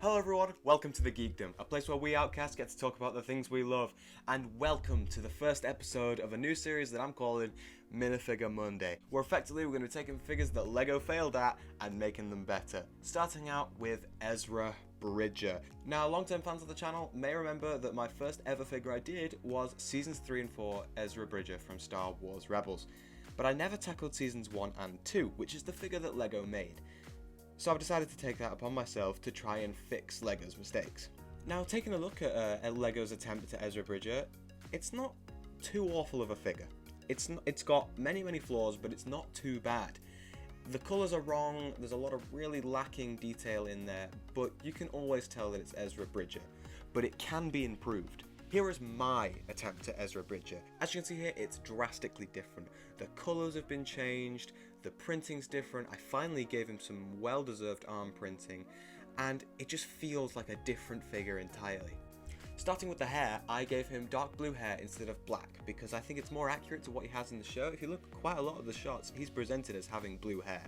Hello everyone, welcome to The Geekdom, a place where we outcasts get to talk about the things we love, and welcome to the first episode of a new series that I'm calling Minifigure Monday, where effectively we're going to be taking figures that LEGO failed at and making them better. Starting out with Ezra Bridger. Now, long-term fans of the channel may remember that my first ever figure I did was Seasons 3 and 4 Ezra Bridger from Star Wars Rebels, but I never tackled Seasons 1 and 2, which is the figure that LEGO made. So I've decided to take that upon myself to try and fix LEGO's mistakes. Now, taking a look at LEGO's attempt at Ezra Bridger, it's not too awful of a figure. It's got many flaws, but it's not too bad. The colours are wrong, there's a lot of really lacking detail in there, but you can always tell that it's Ezra Bridger. But it can be improved. Here is my attempt at Ezra Bridger. As you can see here, it's drastically different. The colours have been changed, the printing's different, I finally gave him some well-deserved arm printing, and it just feels like a different figure entirely. Starting with the hair, I gave him dark blue hair instead of black, because I think it's more accurate to what he has in the show. If you look at quite a lot of the shots, he's presented as having blue hair.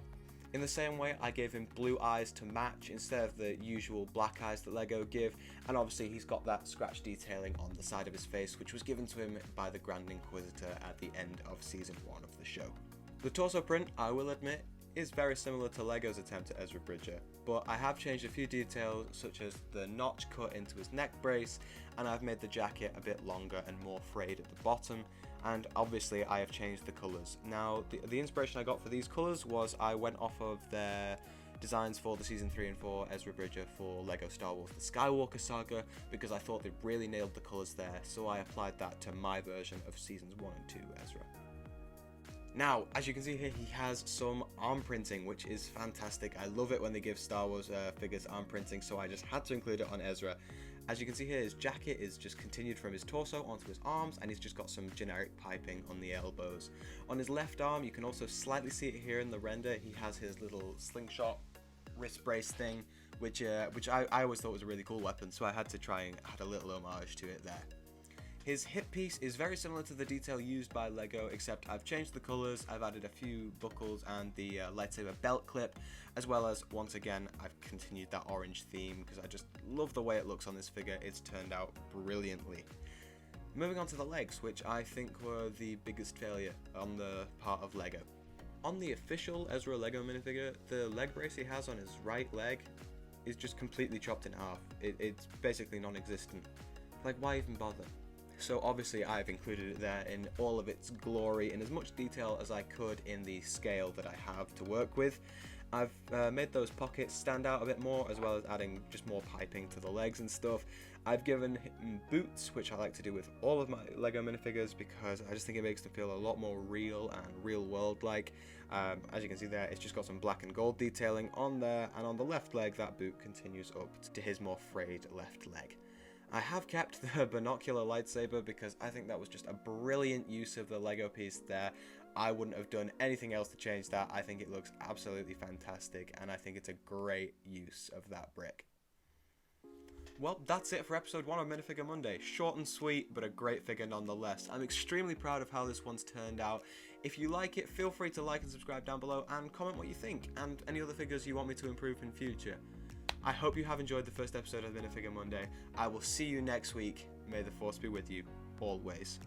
In the same way, I gave him blue eyes to match instead of the usual black eyes that LEGO give, and obviously he's got that scratch detailing on the side of his face, which was given to him by the Grand Inquisitor at the end of Season 1 of the show. The torso print, I will admit, is very similar to LEGO's attempt at Ezra Bridger, but I have changed a few details such as the notch cut into his neck brace, and I've made the jacket a bit longer and more frayed at the bottom, and obviously I have changed the colours. Now, the inspiration I got for these colours was I went off of their designs for the Season 3 and 4 Ezra Bridger for LEGO Star Wars The Skywalker Saga, because I thought they really nailed the colours there, so I applied that to my version of Seasons 1 and 2 Ezra. Now, as you can see here, he has some arm printing, which is fantastic. I love it when they give Star Wars figures arm printing, so I just had to include it on Ezra. As you can see here, his jacket is just continued from his torso onto his arms, and he's just got some generic piping on the elbows. On his left arm, you can also slightly see it here in the render, he has his little slingshot wrist brace thing, which I always thought was a really cool weapon, so I had to try and add a little homage to it there. His hip piece is very similar to the detail used by LEGO, except I've changed the colours, I've added a few buckles and the lightsaber belt clip, as well as, once again, I've continued that orange theme because I just love the way it looks on this figure. It's turned out brilliantly. Moving on to the legs, which I think were the biggest failure on the part of LEGO. On the official Ezra LEGO minifigure, the leg brace he has on his right leg is just completely chopped in half. It's basically non-existent. Like, why even bother? So obviously I've included it there in all of its glory, in as much detail as I could in the scale that I have to work with. I've made those pockets stand out a bit more, as well as adding just more piping to the legs and stuff. I've given him boots, which I like to do with all of my LEGO minifigures because I just think it makes them feel a lot more real and real world like. As you can see there, it's just got some black and gold detailing on there, and on the left leg that boot continues up to his more frayed left leg. I have kept the binocular lightsaber because I think that was just a brilliant use of the LEGO piece there. I wouldn't have done anything else to change that. I think it looks absolutely fantastic, and I think it's a great use of that brick. Well, that's it for episode 1 of Minifigure Monday. Short and sweet, but a great figure nonetheless. I'm extremely proud of how this one's turned out. If you like it, feel free to like and subscribe down below and comment what you think, and any other figures you want me to improve in future. I hope you have enjoyed the first episode of Minifigure Monday. I will see you next week. May the Force be with you, always.